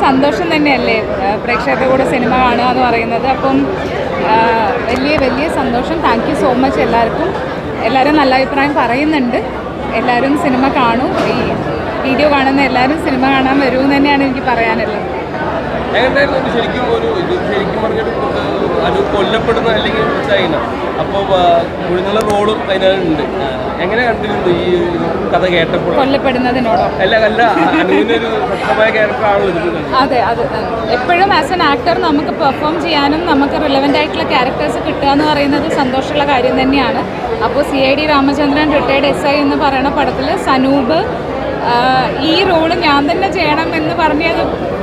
സന്തോഷം തന്നെയല്ലേ പ്രേക്ഷകരുടെ കൂടെ സിനിമ കാണുക എന്ന് പറയുന്നത്. അപ്പം വലിയ സന്തോഷം. താങ്ക് യു സോ മച്ച് എല്ലാവർക്കും. എല്ലാവരും നല്ല അഭിപ്രായം പറയുന്നുണ്ട്. എല്ലാവരും സിനിമ കാണും. ഈ വീഡിയോ കാണുന്ന എല്ലാവരും സിനിമ കാണാൻ വരുമെന്ന് തന്നെയാണ് എനിക്ക് പറയാനുള്ളത്. ശരിക്കും പറഞ്ഞിട്ട് അത് കൊല്ലപ്പെടുന്ന അല്ലെങ്കിൽ അപ്പോൾ കുഴിനുള്ള റോളും അതിനുണ്ട്. എങ്ങനെ കണ്ടിരുന്നു ഈ കഥ കേട്ടപ്പോൾ? കൊല്ലപ്പെടുന്നതിനോടോ? അല്ല അനുവിനൊരു ശക്തമായ ക്യാരക്ടറാണല്ലോ. അതെ എപ്പോഴും ആസ് എൻ ആക്ടർ നമുക്ക് പെർഫോം ചെയ്യാനും നമുക്ക് റിലവൻ്റ് ആയിട്ടുള്ള ക്യാരക്ടേഴ്സ് കിട്ടുക എന്ന് പറയുന്നത് സന്തോഷമുള്ള കാര്യം തന്നെയാണ്. അപ്പോൾ CID രാമചന്ദ്രൻ റിട്ടയർഡ് SI എന്ന് പറയുന്ന പടത്തിൽ സനൂപ് ഈ റോള് ഞാൻ തന്നെ ചെയ്യണം എന്ന് പറഞ്ഞ്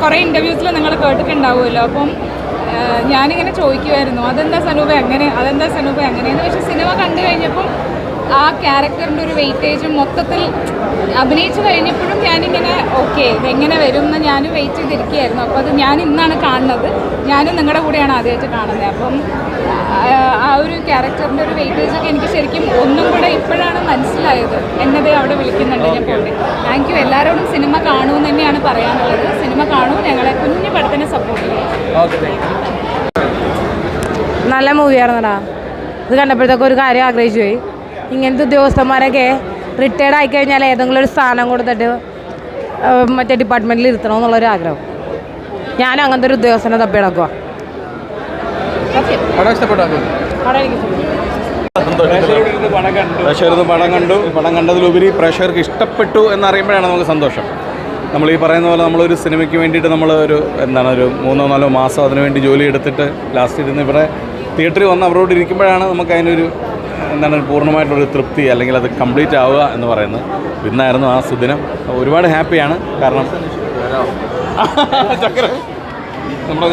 കുറേ ഇൻ്റർവ്യൂസിൽ നിങ്ങൾ കേട്ടിട്ടുണ്ടാവുമല്ലോ. അപ്പം ഞാനിങ്ങനെ ചോദിക്കുമായിരുന്നു അതെന്താ സനൂപ അങ്ങനെയെന്ന്. പക്ഷേ സിനിമ കണ്ടു കഴിഞ്ഞപ്പം ആ ക്യാരക്ടറിൻ്റെ ഒരു വെയിറ്റേജും മൊത്തത്തിൽ അഭിനയിച്ചു കഴിഞ്ഞപ്പോഴും ഞാനിങ്ങനെ ഓക്കെ ഇതെങ്ങനെ വരും എന്ന് ഞാനും വെയിറ്റ് ചെയ്തിരിക്കുകയായിരുന്നു. അപ്പോൾ അത് ഞാൻ ഇന്നാണ് കാണുന്നത്. ഞാനും നിങ്ങളുടെ കൂടെയാണ് ആദ്യമായിട്ട് കാണുന്നത്. അപ്പം ആ ഒരു ക്യാരക്ടറിൻ്റെ ഒരു വെയിറ്റേജൊക്കെ എനിക്ക് ശരിക്കും ഒന്നും കൂടെ ഇപ്പോഴാണ് മനസ്സിലായത്. എന്നത് അവിടെ വിളിക്കുന്നുണ്ട് ഞാൻ പോയി. Thank you. എല്ലാവരോടും സിനിമ കാണുമെന്ന് തന്നെയാണ് പറയാനുള്ളത്. സിനിമ കാണൂ, ഞങ്ങളെ കുഞ്ഞു പടത്തിനെ സപ്പോർട്ട് ചെയ്യും. നല്ല മൂവിയായിരുന്നടാ. ഇത് കണ്ടപ്പോഴത്തേക്ക് ഒരു കാര്യം ആഗ്രഹിച്ചു പോയി. ഇങ്ങനത്തെ ഉദ്യോഗസ്ഥന്മാരൊക്കെ റിട്ടയർഡ് ആയിക്കഴിഞ്ഞാൽ ഏതെങ്കിലും ഒരു സ്ഥാനം കൊടുത്തിട്ട് മറ്റേ ഡിപ്പാർട്ട്മെൻറ്റിൽ ഇരുത്തണമെന്നുള്ളൊരു ആഗ്രഹം. ഞാൻ അങ്ങനത്തെ ഒരു ഉദ്യോഗസ്ഥനെ തപ്പി നടക്കുക. പ്രേക്ഷകർ പടം കണ്ടതിലുപരി പ്രേക്ഷകർക്ക് ഇഷ്ടപ്പെട്ടു എന്നറിയുമ്പോഴാണ് നമുക്ക് സന്തോഷം. നമ്മൾ ഈ പറയുന്ന പോലെ നമ്മളൊരു സിനിമയ്ക്ക് വേണ്ടിയിട്ട് നമ്മൾ ഒരു 3-4 മാസം അതിനു വേണ്ടി ജോലി എടുത്തിട്ട് ലാസ്റ്റ് ഇരുന്ന് ഇവിടെ തിയേറ്ററിൽ വന്ന് അവരോട് ഇരിക്കുമ്പോഴാണ് നമുക്ക് അതിനൊരു പൂർണ്ണമായിട്ടുള്ളൊരു തൃപ്തി അല്ലെങ്കിൽ അത് കംപ്ലീറ്റ് ആവുക എന്ന് പറയുന്നത്. ഇന്നായിരുന്നു ആ സുദിനം. ഒരുപാട് ഹാപ്പിയാണ്. കാരണം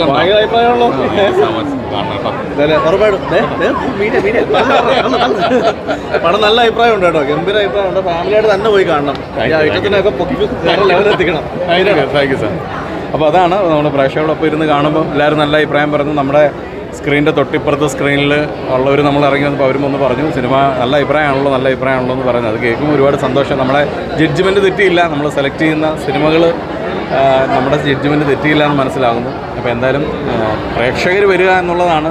ഭയങ്കര അഭിപ്രായമുള്ളൂ. പടം നല്ല അഭിപ്രായം ഉണ്ട് കേട്ടോ. ഗംഭീര അഭിപ്രായം ഉണ്ട്. ഫാമിലിയായിട്ട് തന്നെ പോയി കാണണം. ഐറ്റത്തിനൊക്കെ ലെവലെത്തിക്കണം. Thank you sir. അപ്പോൾ അതാണ് നമ്മൾ പ്രേക്ഷകരോടൊപ്പം ഇരുന്ന് കാണുമ്പോൾ എല്ലാവരും നല്ല അഭിപ്രായം പറഞ്ഞു. നമ്മുടെ സ്ക്രീനിൻ്റെ തൊട്ടിപ്പുറത്ത് സ്ക്രീനിൽ ഉള്ളവർ നമ്മൾ ഇറങ്ങി വന്നപ്പോൾ അവരും ഒന്ന് പറഞ്ഞു സിനിമ നല്ല അഭിപ്രായമാണല്ലോ എന്ന് പറഞ്ഞു. അത് കേൾക്കുമ്പോൾ ഒരുപാട് സന്തോഷം. നമ്മുടെ ജഡ്ജ്മെൻറ്റ് തെറ്റിയില്ല. നമ്മൾ സെലക്ട് ചെയ്യുന്ന സിനിമകൾ നമ്മുടെ ജഡ്ജ്മെൻറ്റ് തെറ്റിയില്ല എന്ന് മനസ്സിലാകുന്നു. അപ്പോൾ എന്തായാലും പ്രേക്ഷകർ വരിക എന്നുള്ളതാണ്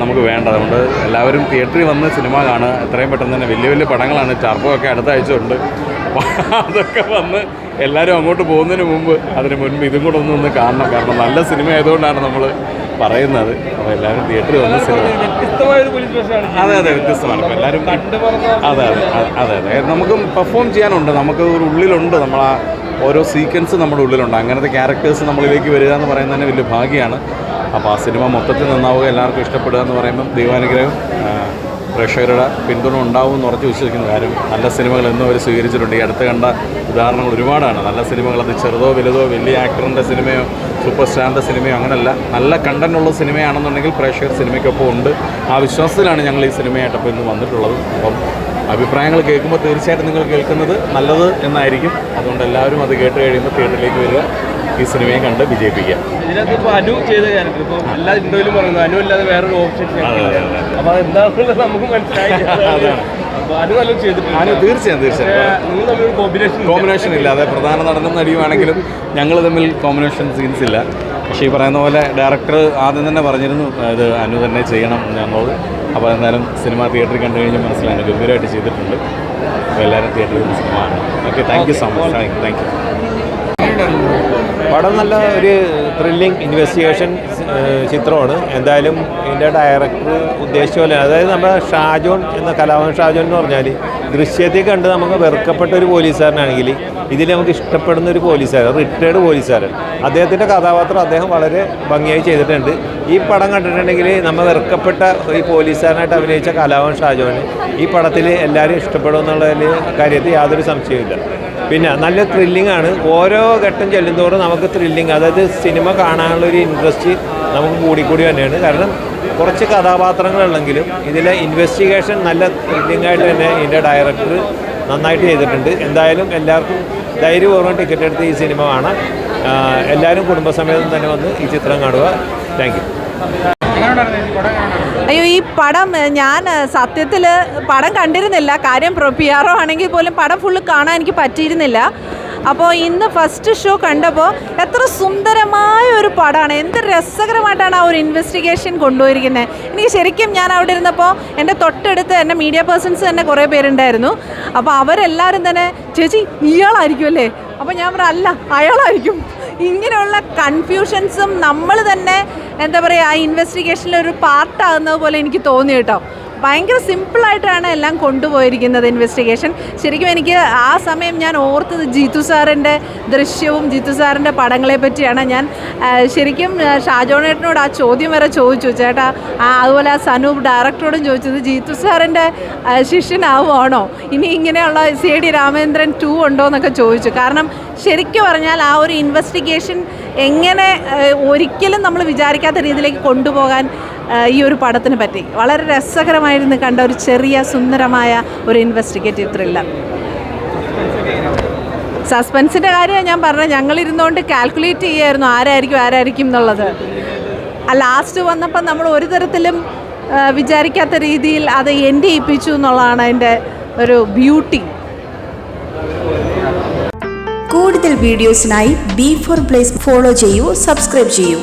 നമുക്ക് വേണ്ടത്. അതുകൊണ്ട് എല്ലാവരും തിയേറ്ററിൽ വന്ന് സിനിമ കാണുക. എത്രയും പെട്ടെന്ന് തന്നെ വലിയ പടങ്ങളാണ്. ടർബോ ഒക്കെ അടുത്ത ആഴ്ച ഉണ്ട്. അപ്പോൾ അതൊക്കെ വന്ന് എല്ലാവരും അങ്ങോട്ട് പോകുന്നതിന് മുമ്പ് ഇതും കൂടെ ഒന്ന് കാണണം. കാരണം നല്ല സിനിമ ആയതുകൊണ്ടാണ് നമ്മൾ പറയുന്നത്. അപ്പോൾ എല്ലാവരും തിയേറ്ററിൽ വന്ന് സിനിമ അതെ വ്യത്യസ്തമാണ്. അപ്പോൾ എല്ലാവരും അതെ നമുക്ക് പെർഫോം ചെയ്യാനുണ്ട്. നമുക്ക് ഒരു ഉള്ളിലുണ്ട്. നമ്മളാ ഓരോ സീക്വൻസ് നമ്മുടെ ഉള്ളിലുണ്ട്. അങ്ങനത്തെ ക്യാരക്ടേഴ്സ് നമ്മളിലേക്ക് വരിക എന്ന് പറയുന്നത് തന്നെ വലിയ ഭാഗ്യമാണ്. അപ്പോൾ ആ സിനിമ മൊത്തത്തിൽ നന്നാവുക, എല്ലാവർക്കും ഇഷ്ടപ്പെടുക എന്ന് പറയുമ്പം ദൈവാനുഗ്രഹം പ്രേക്ഷകരുടെ പിന്തുണ ഉണ്ടാവും എന്ന് ഉറച്ച് വിശ്വസിക്കുന്ന കാര്യം. നല്ല സിനിമകൾ എന്നും അവർ സ്വീകരിച്ചിട്ടുണ്ട്. ഈ അടുത്ത് കണ്ട ഉദാഹരണങ്ങൾ ഒരുപാടാണ്. നല്ല സിനിമകൾ, അത് ചെറുതോ വലുതോ വലിയ ആക്ടറിൻ്റെ സിനിമയോ സൂപ്പർ സ്റ്റാറിൻ്റെ സിനിമയോ അങ്ങനെയല്ല, നല്ല കണ്ടൻറ്റുള്ള സിനിമയാണെന്നുണ്ടെങ്കിൽ പ്രേക്ഷകർ സിനിമയ്ക്കൊപ്പം ഉണ്ട്. ആ വിശ്വാസത്തിലാണ് ഞങ്ങൾ ഈ സിനിമയായിട്ടപ്പോൾ ഇന്ന് വന്നിട്ടുള്ളത്. അപ്പം അഭിപ്രായങ്ങൾ കേൾക്കുമ്പോൾ തീർച്ചയായിട്ടും നിങ്ങൾ കേൾക്കുന്നത് നല്ലത് എന്നായിരിക്കും. അതുകൊണ്ട് എല്ലാവരും അത് കേട്ട് കഴിയുമ്പോൾ തിയേറ്ററിലേക്ക് വരിക, ഈ സിനിമയും കണ്ട് വിജയിപ്പിക്കുക. ഇതിനകത്ത് ഇപ്പോൾ അനു ചെയ്ത ക്യാരക്ടർ ഇപ്പോൾ എല്ലാ ഇന്റർവ്യൂലും പറയുന്നത് അനു അല്ലാതെ വേറൊരു ഓപ്ഷൻ. അപ്പോൾ അതെന്താണെന്നുള്ളത് നമുക്ക് മനസ്സിലായി. തീർച്ചയായും കോമ്പിനേഷൻ ഇല്ലാതെ പ്രധാന നടനും നടിയുമാണെങ്കിലും ഞങ്ങൾ തമ്മിൽ കോമ്പിനേഷൻ സീൻസ് ഇല്ല. പക്ഷേ ഈ പറയുന്ന പോലെ ഡയറക്ടർ ആദ്യം തന്നെ പറഞ്ഞിരുന്നു ഇത് അനു തന്നെ ചെയ്യണം എന്നുള്ളത്. അപ്പോൾ എന്തായാലും സിനിമ തിയേറ്ററിൽ കണ്ടു കഴിഞ്ഞാൽ മനസ്സിലായി ഗംഭീരമായിട്ട് ചെയ്തിട്ടുണ്ട്. അപ്പോൾ എല്ലാവരും തിയേറ്ററിൽ സിനിമ കാണണം. Okay, thank you so much. Thank you. പടം നല്ല ഒരു ത്രില്ലിംഗ് ഇൻവെസ്റ്റിഗേഷൻ ചിത്രമാണ്. എന്തായാലും ഇതിൻ്റെ ഡയറക്ടർ ഉദ്ദേശിച്ച പോലെ, അതായത് നമ്മുടെ ഷാജോൺ എന്ന കലാഭവൻ ഷാജോൺ എന്ന് പറഞ്ഞാൽ ദൃശ്യത്തിൽ കണ്ട് നമുക്ക് വെറുക്കപ്പെട്ട ഒരു പോലീസുകാരനാണെങ്കിൽ ഇതിൽ നമുക്ക് ഇഷ്ടപ്പെടുന്ന ഒരു പോലീസുകാരൻ, റിട്ടയർഡ് പോലീസുകാരൻ. അദ്ദേഹത്തിൻ്റെ കഥാപാത്രം അദ്ദേഹം വളരെ ഭംഗിയായി ചെയ്തിട്ടുണ്ട്. ഈ പടം കണ്ടിട്ടുണ്ടെങ്കിൽ നമ്മൾ വെറുക്കപ്പെട്ട ഈ പോലീസുകാരനായിട്ട് അഭിനയിച്ച കലാഭവൻ ഷാജോന് ഈ പടത്തിൽ എല്ലാവരും ഇഷ്ടപ്പെടും എന്നുള്ളതിൽ കാര്യത്തിൽ യാതൊരു സംശയമില്ല. പിന്നെ നല്ല ത്രില്ലിംഗ് ആണ്. ഓരോ ഘട്ടം ചെല്ലുന്തോറും നമുക്ക് ത്രില്ലിംഗ്, അതായത് സിനിമ കാണാനുള്ളൊരു ഇൻട്രസ്റ്റ് നമുക്ക് കൂടിക്കൂടി തന്നെയാണ്. കാരണം കുറച്ച് കഥാപാത്രങ്ങളുണ്ടെങ്കിലും ഇതിലെ ഇൻവെസ്റ്റിഗേഷൻ നല്ല ത്രില്ലിംഗ് ആയിട്ട് തന്നെ ഇതിൻ്റെ ഡയറക്ടർ നന്നായിട്ട് ചെയ്തിട്ടുണ്ട്. എന്തായാലും എല്ലാവർക്കും ധൈര്യപൂർവ്വം ടിക്കറ്റ് എടുത്ത് ഈ സിനിമ കാണാം. എല്ലാവരും കുടുംബസമേതം തന്നെ വന്ന് ഈ ചിത്രം കാണുക. Thank you. അയ്യോ, ഈ പടം ഞാൻ സത്യത്തിൽ പടം കണ്ടിരുന്നില്ല. കാര്യം PR ആണെങ്കിൽ പോലും പടം ഫുള്ള് കാണാൻ എനിക്ക് പറ്റിയിരുന്നില്ല. അപ്പോൾ ഇന്ന് ഫസ്റ്റ് ഷോ കണ്ടപ്പോൾ എത്ര സുന്ദരമായ ഒരു പടമാണ്, എന്ത് രസകരമായിട്ടാണ് ആ ഒരു ഇൻവെസ്റ്റിഗേഷൻ കൊണ്ടുപോയിരിക്കുന്നത്. എനിക്ക് ശരിക്കും ഞാൻ അവിടെ ഇരുന്നപ്പോൾ എൻ്റെ തൊട്ടടുത്ത് എൻ്റെ മീഡിയ പേഴ്സൺസ് തന്നെ കുറേ പേരുണ്ടായിരുന്നു. അപ്പോൾ അവരെല്ലാവരും തന്നെ ചേച്ചി ഇയാളായിരിക്കും അല്ലേ, അപ്പോൾ ഞാൻ പറഞ്ഞു അല്ല അയാളായിരിക്കും. ഇങ്ങനെയുള്ള കൺഫ്യൂഷൻസും നമ്മൾ തന്നെ എന്താ പറയുക ആ ഇൻവെസ്റ്റിഗേഷനിലൊരു പാർട്ടാകുന്നത് പോലെ എനിക്ക് തോന്നി കേട്ടോ. ഭയങ്കര സിമ്പിളായിട്ടാണ് എല്ലാം കൊണ്ടുപോയിരിക്കുന്നത് ഇൻവെസ്റ്റിഗേഷൻ. ശരിക്കും എനിക്ക് ആ സമയം ഞാൻ ഓർത്തത് ജീത്തു സാറിൻ്റെ ദൃശ്യവും ജീത്തു സാറിൻ്റെ പടങ്ങളെ പറ്റിയാണ്. ഞാൻ ശരിക്കും ഷാജോണേട്ടനോട് ആ ചോദ്യം വരെ ചോദിച്ചു, ചേട്ടാ അതുപോലെ ആ സനൂപ് ഡയറക്ടറോടും ചോദിച്ചത് ജീത്തു സാറിൻ്റെ ശിഷ്യനാവുകയാണോ, ഇനി ഇങ്ങനെയുള്ള CID രാമചന്ദ്രൻ 2 ഉണ്ടോ എന്നൊക്കെ ചോദിച്ചു. കാരണം ശരിക്കും പറഞ്ഞാൽ ആ ഒരു ഇൻവെസ്റ്റിഗേഷൻ എങ്ങനെ ഒരിക്കലും നമ്മൾ വിചാരിക്കാത്ത രീതിയിലേക്ക് കൊണ്ടുപോകാൻ ഈ ഒരു പടത്തിന് പറ്റി. വളരെ രസകരമായിരുന്നു കണ്ട ഒരു ചെറിയ സുന്ദരമായ ഒരു ഇൻവെസ്റ്റിഗേറ്റീവ് ത്രില്ലർ. സസ്പെൻസിൻ്റെ കാര്യം ഞാൻ പറഞ്ഞത്, ഞങ്ങളിരുന്നുകൊണ്ട് കാൽക്കുലേറ്റ് ചെയ്യായിരുന്നു ആരായിരിക്കും എന്നുള്ളത്. ലാസ്റ്റ് വന്നപ്പോൾ നമ്മൾ ഒരു തരത്തിലും വിചാരിക്കാത്ത രീതിയിൽ അത് എൻഡ് ചെയ്യിപ്പിച്ചു എന്നുള്ളതാണ് അതിൻ്റെ ഒരു ബ്യൂട്ടി. കൂടുതൽ വീഡിയോസിനായി B4 Place ഫോളോ ചെയ്യൂ, സബ്സ്ക്രൈബ് ചെയ്യൂ.